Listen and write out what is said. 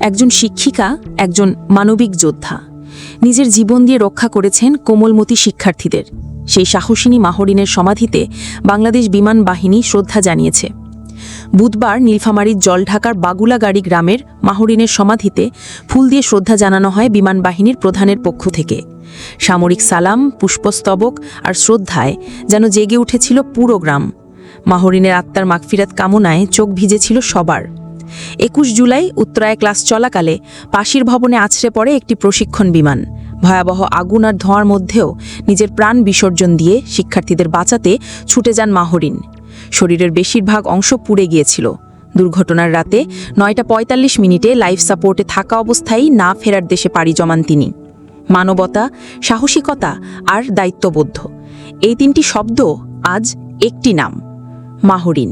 একজন শিক্ষিকা, একজন মানবিক যোদ্ধা। নিজের জীবন দিয়ে রক্ষা করেছেন কোমলমতি শিক্ষার্থীদের। সেই সাহসিনী মাহরিনের সমাধিতে বাংলাদেশ বিমান বাহিনী শ্রদ্ধা জানিয়েছে। বুধবার নীলফামারীর জলঢাকার বাগুলাগাড়ি গ্রামের মাহরিনের সমাধিতে ফুল দিয়ে শ্রদ্ধা জানানো হয় বিমান বাহিনীর প্রধানের পক্ষ থেকে। সামরিক সালাম, পুষ্পস্তবক আর শ্রদ্ধায় যেন জেগে উঠেছিল পুরো গ্রাম। মাহরিনের আত্মার মাগফিরাত কামনায় চোখ ভিজেছিল সবার। ২১ জুলাই উত্তরায় ক্লাস চলাকালে পাশের ভবনে আছড়ে পড়ে একটি প্রশিক্ষণ বিমান। ভয়াবহ আগুন আর ধোঁয়ার মধ্যেও নিজের প্রাণ বিসর্জন দিয়ে শিক্ষার্থীদের বাঁচাতে ছুটে যান মাহরিন। শরীরের বেশিরভাগ অংশ পুড়ে গিয়েছিল। দুর্ঘটনার রাতে ৯টা ৪৫ লাইফ সাপোর্টে থাকা অবস্থায় না ফেরার দেশে পাড়ি জমান তিনি। মানবতা, সাহসিকতা আর দায়িত্ববোধ, এই তিনটি শব্দ আজ একটি নাম, মাহরিন।